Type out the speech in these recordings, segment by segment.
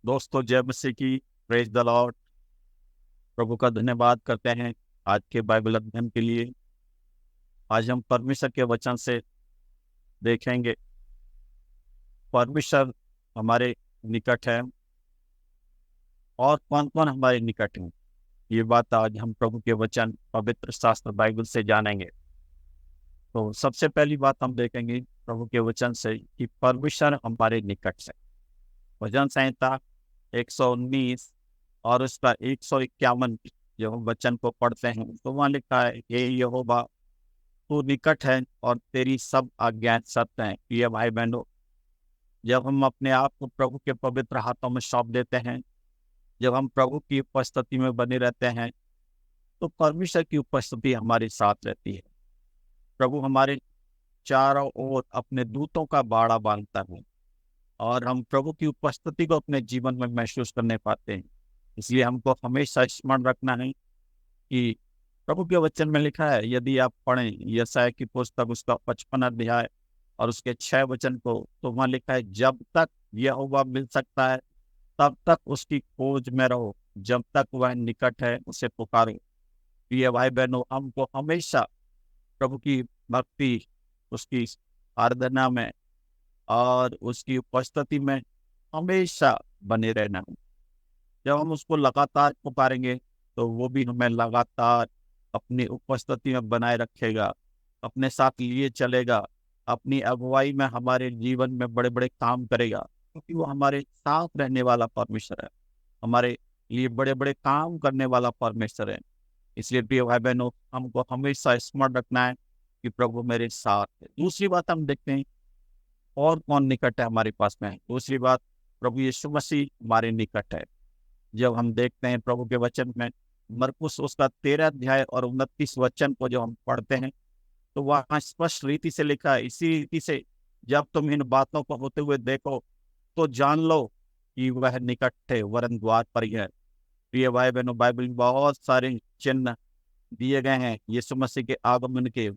दोस्तों, जय मसीह की। Praise the Lord. प्रभु का धन्यवाद करते हैं आज के बाइबल अध्ययन के लिए। आज हम परमेश्वर के वचन से देखेंगे परमेश्वर हमारे निकट है और कौन कौन हमारे निकट है। ये बात आज हम प्रभु के वचन पवित्र शास्त्र बाइबल से जानेंगे। तो सबसे पहली बात हम देखेंगे प्रभु के वचन से कि परमेश्वर हमारे निकट से। भजन संहिता 119 और उसका 151 जो हम वचन को पढ़ते हैं तो वहाँ लिखा है, हे यहोवा तू निकट है और तेरी सब आज्ञाएं सत्य हैं। प्रिय भाई बहनों, जब हम अपने आप को प्रभु के पवित्र हाथों में सौंप देते हैं, जब हम प्रभु की उपस्थिति में बने रहते हैं, तो परमेश्वर की उपस्थिति हमारे साथ रहती है। प्रभु हमारे चारों ओर अपने दूतों का बाड़ा बांधता है और हम प्रभु की उपस्थिति को अपने जीवन में महसूस करने पाते हैं। इसलिए हमको हमेशा स्मरण रखना है कि प्रभु के वचन में लिखा है, यदि आप पढ़ें यशायाह की पुस्तक उसका 55 अध्याय और उसके 6 वचन को, तो वहाँ लिखा है, जब तक यहोवा मिल सकता है तब तक उसकी खोज में रहो, जब तक वह निकट है उसे पुकारो। प्रिय भाई बहनों, हमको हमेशा प्रभु की भक्ति, उसकी आराधना में और उसकी उपस्थिति में हमेशा बने रहना है। जब हम उसको लगातार पुकारेंगे तो वो भी हमें लगातार अपनी उपस्थिति में बनाए रखेगा, अपने साथ लिए चलेगा, अपनी अगुवाई में हमारे जीवन में बड़े बड़े काम करेगा, क्योंकि वो हमारे साथ रहने वाला परमेश्वर है, हमारे लिए बड़े बड़े काम करने वाला परमेश्वर है। इसलिए प्रिय भाई बहनों, हमको हमेशा स्मरण रखना है कि प्रभु मेरे साथ है। दूसरी बात हम देखते हैं और कौन निकट है हमारे पास में। दूसरी बात, प्रभु यीशु मसीह हमारे निकट है। जब हम देखते हैं प्रभु के वचन में मरकुस उसका 13 अध्याय और 29 वचन को जो हम पढ़ते हैं, तो वहाँ स्पष्ट रीति से लिखा है, इसी रीति से जब तुम इन बातों को होते हुए देखो तो जान लो कि वह निकट है, वरन द्वार पर ही है। प्रिय भाई बहनों, बाइबल में बहुत सारे चिन्ह दिए गए हैं यीशु मसीह के आगमन के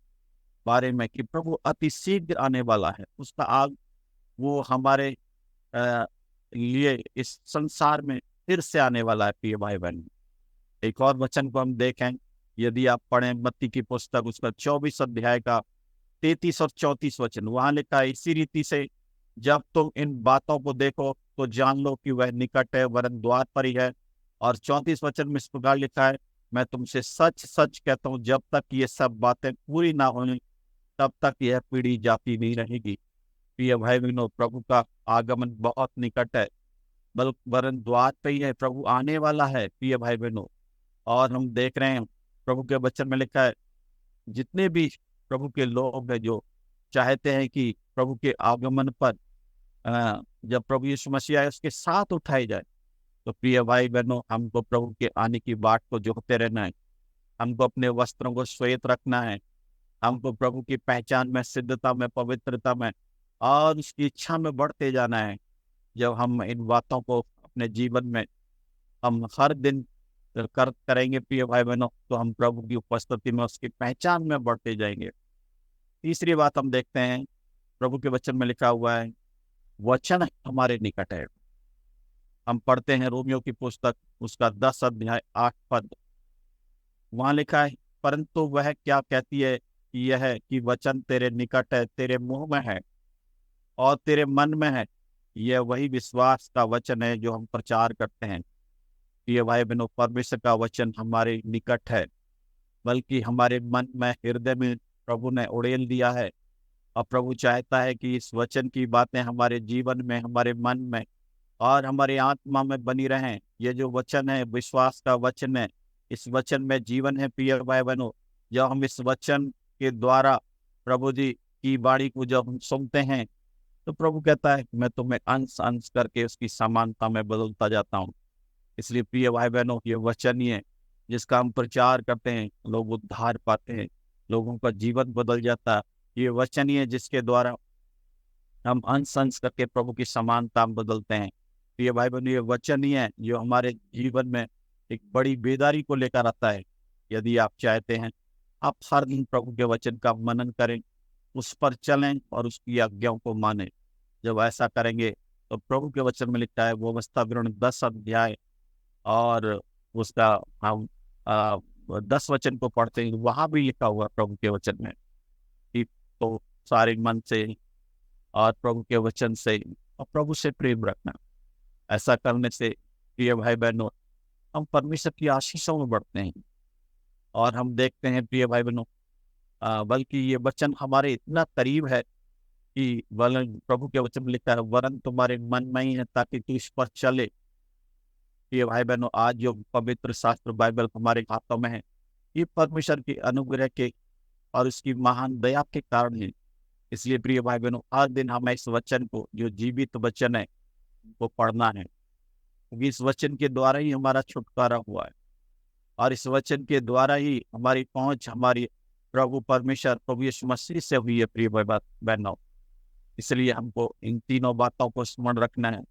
बारे में कि प्रभु अति शीघ्र आने वाला है। उसका आग वो हमारे लिए इस संसार में फिर से आने वाला है। प्रिय भाई बहन, एक और वचन को हम देखें, यदि आप पढ़ें मत्ती की पुस्तक उसका 24 अध्याय का 33 और 34 वचन, वहां लिखा है, इसी रीति से जब तुम इन बातों को देखो तो जान लो कि वह निकट है, वरन द्वार पर ही है। और 34 वचन में इस प्रकार लिखा है, मैं तुमसे सच सच कहता हूँ, जब तक ये सब बातें पूरी ना होने तब तक यह पीढ़ी जाती नहीं रहेगी। प्रिय भाई बहनों, प्रभु का आगमन बहुत निकट है, वरन द्वार पे ही है, प्रभु आने वाला है। प्रिय भाई बहनों, और हम देख रहे हैं प्रभु के वचन में लिखा है, जितने भी प्रभु के लोग हैं जो चाहते हैं कि प्रभु के आगमन पर जब प्रभु यीशु मसीह आए उसके साथ उठाए जाए, तो प्रिय भाई बहनों, हमको प्रभु के आने की बाट को जोहते रहना है। हमको अपने वस्त्रों को श्वेत रखना है। हमको प्रभु की पहचान में, सिद्धता में, पवित्रता में और उसकी इच्छा में बढ़ते जाना है। जब हम इन बातों को अपने जीवन में हम हर दिन करेंगे प्रिय भाई बहनों, तो हम प्रभु की उपस्थिति में, उसकी पहचान में बढ़ते जाएंगे। तीसरी बात हम देखते हैं, प्रभु के वचन में लिखा हुआ है, वचन हमारे निकट है। हम पढ़ते हैं रोमियो की पुस्तक उसका 10 अध्याय 8 पद, वहां लिखा है, परंतु वह क्या कहती है कि यह है कि वचन तेरे निकट है, तेरे मुंह में है और तेरे मन में है। यह वही विश्वास का वचन है जो हम प्रचार करते हैं। ये भाई बहनों, परमेश्वर का वचन हमारे निकट है, बल्कि हमारे मन में, हृदय में प्रभु ने उड़ेल दिया है। और प्रभु चाहता है कि इस वचन की बातें हमारे जीवन में, हमारे मन में और हमारी आत्मा में बनी रहें। ये जो वचन है विश्वास का वचन है, इस वचन में जीवन है। प्रिय भाई बहनों, जब हम इस वचन के द्वारा प्रभु जी की वाणी को जब हम सुनते हैं, तो प्रभु कहता है, मैं तुम्हें अंश अंश करके उसकी समानता में बदलता जाता हूँ। इसलिए प्रिय भाई बहनों, ये वचन ही है जिसका हम प्रचार करते हैं, लोग उद्धार पाते हैं, लोगों का जीवन बदल जाता है। ये वचन ही है जिसके द्वारा हम अंश अंश करके प्रभु की समानता में बदलते हैं। प्रिय भाई बहनों, ये वचन ही है जो हमारे जीवन में एक बड़ी बेदारी को लेकर आता है। यदि आप चाहते हैं, आप हर दिन प्रभु के वचन का मनन करें, उस पर चलें और उसकी आज्ञाओं को मानें। जब ऐसा करेंगे तो प्रभु के वचन में लिखा है, वो अवस्था विवरण 10 अध्याय और उसका हम 10 वचन को पढ़ते हैं, वहां भी लिखा हुआ प्रभु के वचन में कि तो सारे मन से और प्रभु के वचन से और प्रभु से प्रेम रखना। ऐसा करने से प्रिय भाई बहनों, हम परमेश्वर की आशीषों में बढ़ते हैं। और हम देखते हैं प्रिय भाई बहनों, बल्कि ये वचन हमारे इतना करीब है कि वरन प्रभु के वचन में लिखा है, वरन तुम्हारे मन में ही है ताकि तू इस पर चले। प्रिय भाई बहनों, आज जो पवित्र शास्त्र बाइबल हमारे हाथों में है, ये परमेश्वर के अनुग्रह के और उसकी महान दया के कारण है। इसलिए प्रिय भाई बहनों, हर दिन हमें इस वचन को, जो जीवित वचन है, वो पढ़ना है, क्योंकि इस वचन के द्वारा ही हमारा छुटकारा हुआ है और इस वचन के द्वारा ही हमारी पहुंच हमारी प्रभु परमेश्वर प्रभु यीशु मसीह से हुई है। प्रिय भाई बहनों, इसलिए हमको इन तीनों बातों को स्मरण रखना है।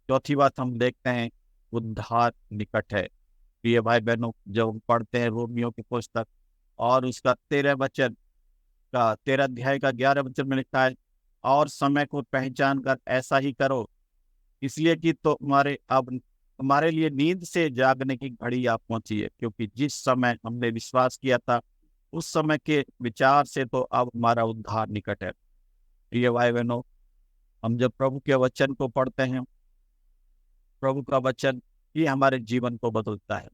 चौथी बात हम देखते हैं, उद्धार निकट है। प्रिय भाई बहनों, जब हम पढ़ते हैं रोमियो की पुस्तक और उसका 13 अध्याय का 11 वचन में लिखा है, और समय को पहचान कर ऐसा ही करो, इसलिए कि तो हमारे लिए नींद से जागने की घड़ी आ पहुंची है, क्योंकि जिस समय हमने विश्वास किया था उस समय के विचार से तो अब हमारा उद्धार निकट है। प्रिय भाई बहनों, हम जब प्रभु के वचन को पढ़ते हैं, प्रभु का वचन ही हमारे जीवन को बदलता है।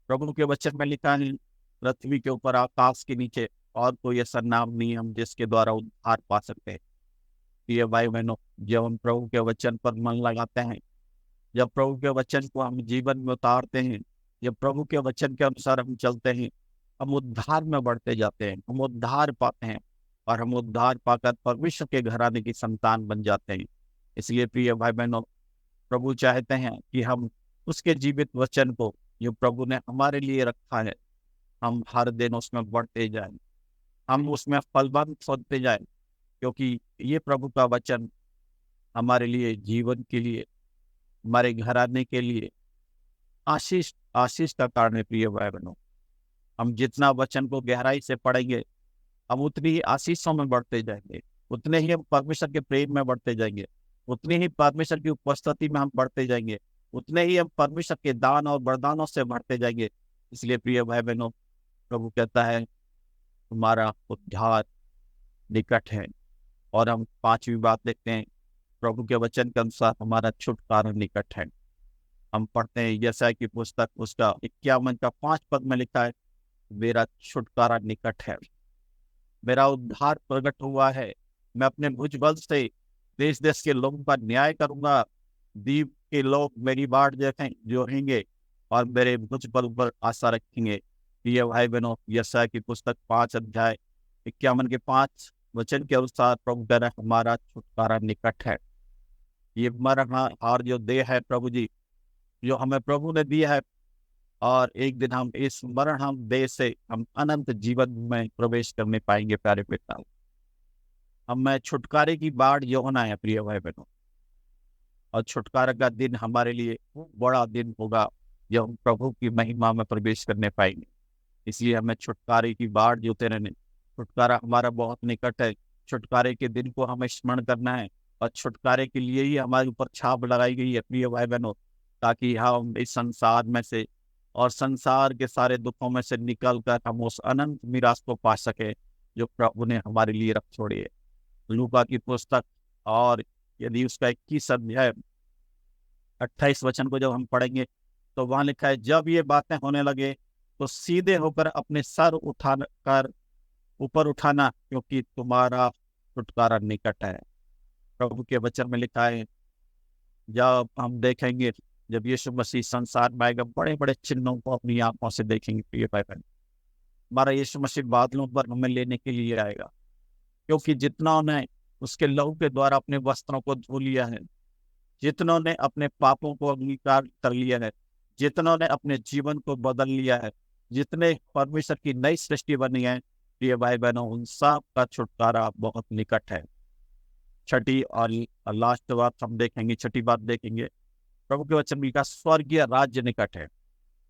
प्रभु के वचन में लिखा है, पृथ्वी के ऊपर आकाश के नीचे और कोई ऐसा नाम नहीं हम जिसके द्वारा उद्धार पा सकते हैं। प्रिय भाई बहनों, जब हम प्रभु के वचन पर मन लगाते हैं, जब प्रभु के वचन को हम जीवन में उतारते हैं, जब प्रभु के वचन के अनुसार हम चलते हैं, हम उद्धार में बढ़ते जाते हैं, हम उद्धार पाते हैं और हम उद्धार पाकर परमेश्वर के घराने की संतान बन जाते हैं। इसलिए प्रिय भाई बहनों, प्रभु चाहते हैं कि हम उसके जीवित वचन को, जो प्रभु ने हमारे लिए रखा है, हम हर दिन उसमें बढ़ते जाएं, हम उसमें फलवंत होते जाएं, क्योंकि ये प्रभु का वचन हमारे लिए, जीवन के लिए, हमारे घराने के लिए आशीष का कारण है। प्रिय भाई बहनों, हम जितना वचन को गहराई से पढ़ेंगे, हम उतनी ही आशीषों में बढ़ते जाएंगे, उतने ही हम परमेश्वर के प्रेम में बढ़ते जाएंगे, उतनी ही परमेश्वर की उपस्थिति में हम बढ़ते जाएंगे, उतने ही हम परमेश्वर के दान और वरदानों से बढ़ते जाएंगे। इसलिए प्रिय भाई बहनों, प्रभु कहता है तुम्हारा उद्धार निकट है। और हम 5वीं बात देखते हैं, प्रभु के वचन के अनुसार हमारा छुटकारा निकट है। हम पढ़ते हैं यशायाह की पुस्तक उसका 51 का 5 पद में लिखा है, मेरा छुटकारा निकट है, मेरा उद्धार प्रकट हुआ है, मैं अपने भुजबल से देश देश के लोगों का न्याय करूंगा। द्वीप के लोग मेरी बाट देखें जो रहेंगे और मेरे भुजबल पर आशा रखेंगे। ये भाई बहनों, यशायाह की पुस्तक 5 अध्याय 51 के 5 वचन के अनुसार प्रभु कह रहा है, हमारा छुटकारा निकट है। ये मरण और जो देह है प्रभु जी, जो हमें प्रभु ने दिया है, और एक दिन हम इस मरण हम देह से हम अनंत जीवन में प्रवेश करने पाएंगे। प्यारे पिता, हमें छुटकारे की बाढ़ जो होना है प्रिय भाई बहनों, और छुटकारा का दिन हमारे लिए बड़ा दिन होगा जब हम प्रभु की महिमा में प्रवेश करने पाएंगे। इसलिए हमें छुटकारे की बाढ़ जोते रहने, छुटकारा हमारा बहुत निकट है। छुटकारे के दिन को हमें स्मरण करना है और छुटकारे के लिए ही हमारे ऊपर छाप लगाई गई है प्रिय भाई बहनों, ताकि हम इस संसार में से और संसार के सारे दुखों में से निकल कर हम उस अनंत मिरास को पा सके जो प्रभु ने हमारे लिए रख छोड़ी है। लूका की पुस्तक और यदि उसका 21 अध्याय 28 वचन को जब हम पढ़ेंगे तो वहां लिखा है, जब ये बातें होने लगे तो सीधे होकर अपने सर उठाकर ऊपर उठाना, क्योंकि तुम्हारा छुटकारा निकट है। प्रभु के वचन में लिखा है, जब हम देखेंगे, जब यीशु मसीह संसार में आएगा, बड़े बड़े चिन्हों को अपनी आंखों से देखेंगे प्रिय भाई बहन। हमारा यीशु मसीह बादलों पर हमें लेने के लिए आएगा, क्योंकि जितना ने उसके लहू के द्वारा अपने वस्त्रों को धो लिया है, जितनों ने अपने पापों को अंगीकार कर लिया है, जितनों ने अपने जीवन को बदल लिया है, जितने परमेश्वर की नई सृष्टि बनी है प्रिय भाई बहनों, उन सब का छुटकारा बहुत निकट है। छठी और लास्ट बात हम देखेंगे, छठी बात देखेंगे, प्रभु के वचन में का स्वर्गीय राज्य निकट है।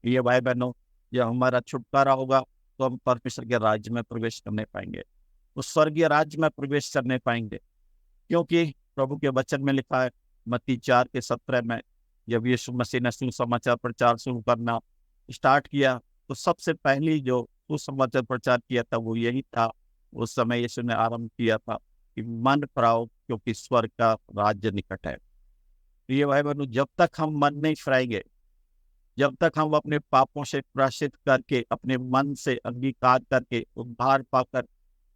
ये भाई बहनों, जब हमारा छुटकारा होगा तो हम परमेश्वर के राज्य में प्रवेश करने पाएंगे, उस स्वर्गीय राज्य में प्रवेश करने पाएंगे, क्योंकि प्रभु के वचन में लिखा है, मत्ती 4:17 में जब यीशु मसीह ने सुसमाचार प्रचार शुरू करना स्टार्ट किया, तो सबसे पहली जो सुसमाचार प्रचार किया था वो यही था। उस समय यीशु ने आरंभ किया था कि मन फिराओ क्योंकि स्वर्ग का राज्य निकट है। प्रिय भाई बहनों, जब तक हम मन नहीं फिराएंगे, जब तक हम अपने पापों से प्रायश्चित करके, अपने मन से अंगीकार करके, उद्धार पाकर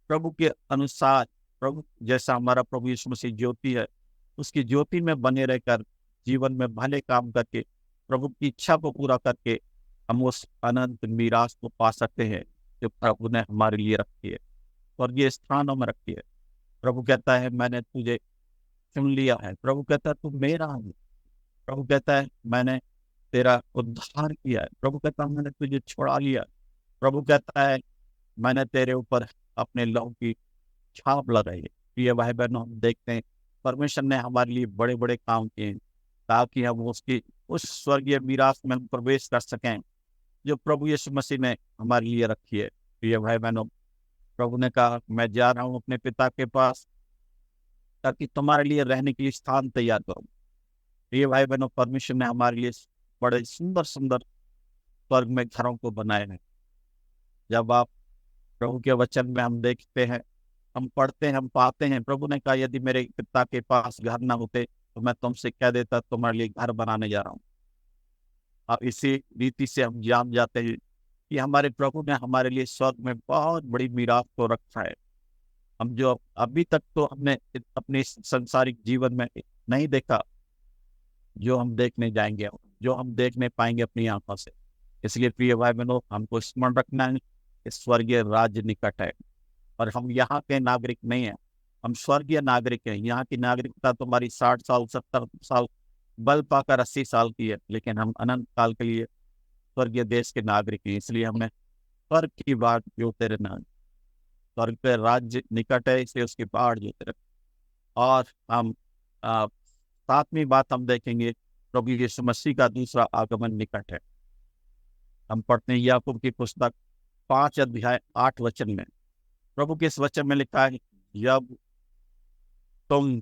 प्रभु के अनुसार, प्रभु जैसा हमारा प्रभु यीशु मसीह ज्योति है, उसकी ज्योति में बने रहकर जीवन में भले काम करके प्रभु की इच्छा को पूरा करके हम उस अनंत मीरास को पा सकते हैं जो प्रभु ने हमारे लिए रखी है, स्वर्गीय स्थानों में रखी है। प्रभु कहता है मैंने तुझे चुन लिया है, प्रभु कहता है तू मेरा है, प्रभु कहता है मैंने तेरा उद्धार किया है, प्रभु कहता है मैंने तुझे छुड़ा लिया, प्रभु कहता है मैंने तेरे ऊपर अपने लहू की छाप लगाई है। प्रिय भाई बहनों, हम देखते हैं परमेश्वर ने हमारे लिए बड़े बड़े काम किए हैं ताकि हम उसकी उस स्वर्गीय मीरास में हम प्रवेश कर सकें जो प्रभु यीशु मसीह ने हमारे लिए रखी है। प्रिय भाई बहनों, प्रभु ने कहा मैं जा रहा हूँ अपने पिता के पास ताकि तुम्हारे लिए रहने के लिए स्थान तैयार करूँ। प्रिय भाई बहनों, परमेश्वर ने हमारे लिए बड़े सुंदर सुंदर स्वर्ग में घरों को बनाए हैं। जब आप प्रभु के वचन में हम देखते हैं, हम पढ़ते हैं, हम पाते हैं, प्रभु ने कहा यदि मेरे पिता के पास घर ना होते तो मैं तुमसे कह देता तुम्हारे लिए घर बनाने जा रहा हूँ। अब इसी रीति से हम जान जाते हैं कि हमारे प्रभु ने हमारे लिए स्वर्ग में बहुत बड़ी मीरास को रखा है। हम जो अभी तक तो हमने अपने संसारिक जीवन में नहीं देखा, जो हम देखने जाएंगे, जो हम देखने पाएंगे अपनी आंखों से। इसलिए प्रिय भाई बहनों, हमको स्मरण रखना है कि स्वर्गीय राज्य निकट है और हम यहाँ के नागरिक नहीं हैं, हम स्वर्गीय नागरिक हैं। यहाँ की नागरिकता तुम्हारी 60 साल 70 साल बल पाकर 80 साल की है, लेकिन हम अनंत काल के लिए स्वर्गीय देश के नागरिक हैं। इसलिए हमें स्वर्ग की बात जोते रहना, स्वर्ग पे राज्य निकट है इसलिए उसकी बाढ़ जोते रहना। और हम 7वीं बात हम देखेंगे, प्रभु यीशु मसीह का दूसरा आगमन निकट है। हम पढ़ते हैं याकूब की पुस्तक 5:8 में, प्रभु के इस वचन में लिखा है जब तुम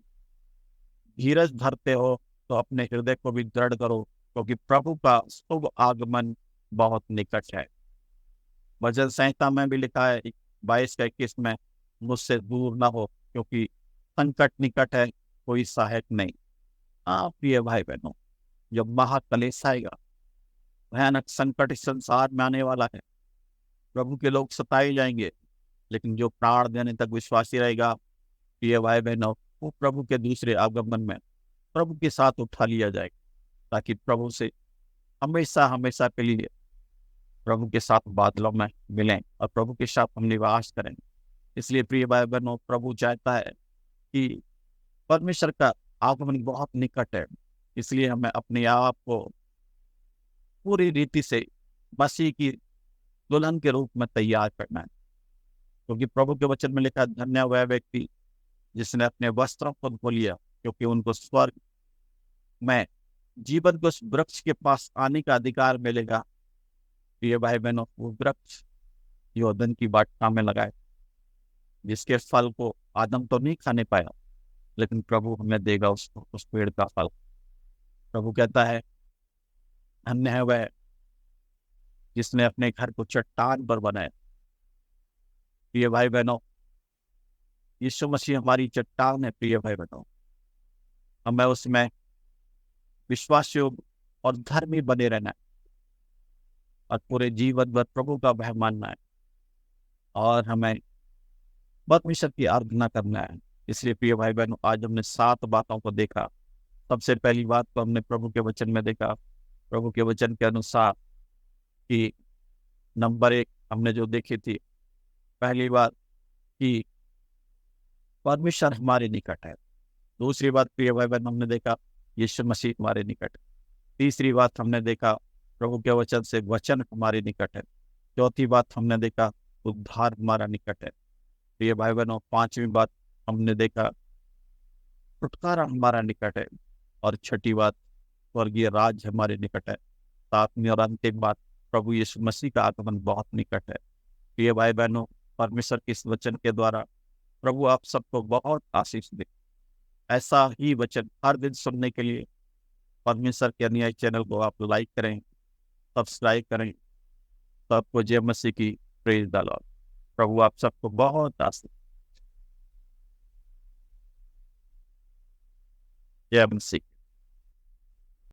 धीरज धरते हो तो अपने हृदय को भी दृढ़ करो क्योंकि प्रभु का शुभ आगमन बहुत निकट है। भजन संहिता में भी लिखा है 22:21 में, मुझसे दूर ना हो क्योंकि संकट निकट है, कोई सहायक नहीं। प्रिय भाई बहनों, जब महाक्लेश आएगा, भयानक संकट इस संसार में आने वाला है, प्रभु के लोग सताए जाएंगे, लेकिन जो प्राण देने तक विश्वासी रहेगा, प्रिय भाई बहनों, वो प्रभु के दूसरे आगमन में प्रभु के साथ उठा लिया जाएगा ताकि प्रभु से हमेशा हमेशा के लिए प्रभु के साथ बादलों में मिलें और प्रभु के साथ हम निवास करें। इसलिए प्रिय भाई बहनों, प्रभु चाहता है कि परमेश्वर का आगमन बहुत निकट है, इसलिए हमें अपने आप को पूरी रीति से मसीह की दुल्हन के रूप में तैयार करना है। क्योंकि प्रभु के वचन में लिखा, धन्य वह व्यक्ति जिसने अपने वस्त्रों को धो लिया क्योंकि उनको स्वर्ग में जीवन को उस वृक्ष के पास आने का अधिकार मिलेगा। प्रिय भाई बहनों, वो वृक्ष यहोदन की वाटिका में लगाए, जिसके फल को आदम तो नहीं खाने पाया, लेकिन प्रभु हमें देगा उसको, उस पेड़ का फल। प्रभु कहता है धन्य है वह जिसने अपने घर को चट्टान पर बनाया। प्रिय भाई बहनों, यीशु मसीह हमारी चट्टान है। प्रिय भाई बहनों, हमें उसमें विश्वास योग्य और धर्मी बने रहना है और पूरे जीवन भर प्रभु का भय मानना है और हमें परमेश्वर की आराधना करना है। इसलिए प्रिय भाई बहनों, आज हमने 7 बातों को देखा। सबसे पहली बात को हमने प्रभु के वचन में देखा, प्रभु के वचन के अनुसार कि नंबर 1 हमने जो देखी थी, पहली बात कि परमेश्वर हमारे निकट है। दूसरी बात प्रिय भाई बहन हमने देखा, यीशु मसीह हमारे निकट है। तीसरी बात हमने देखा, प्रभु के वचन से वचन हमारे निकट है। चौथी बात हमने देखा, उद्धार हमारा निकट है। प्रिय भाई बहनों, 5वीं बात हमने देखा, छुटकारा हमारा निकट है। और छठी बात, स्वर्गीय राज्य हमारे निकट है। 7वीं और अंतिम बात, प्रभु यीशु मसीह का आगमन बहुत निकट है। प्रिय भाई बहनों, परमेश्वर के इस वचन के द्वारा प्रभु आप सबको बहुत आशीष दे। ऐसा ही वचन हर दिन सुनने के लिए परमेश्वर के अनुयायी चैनल को आप लाइक करें, सब्सक्राइब करें। तो आपको जय मसीह की प्रेज द लॉर्ड। प्रभु आप सबको बहुत आशीष। जय मसीह।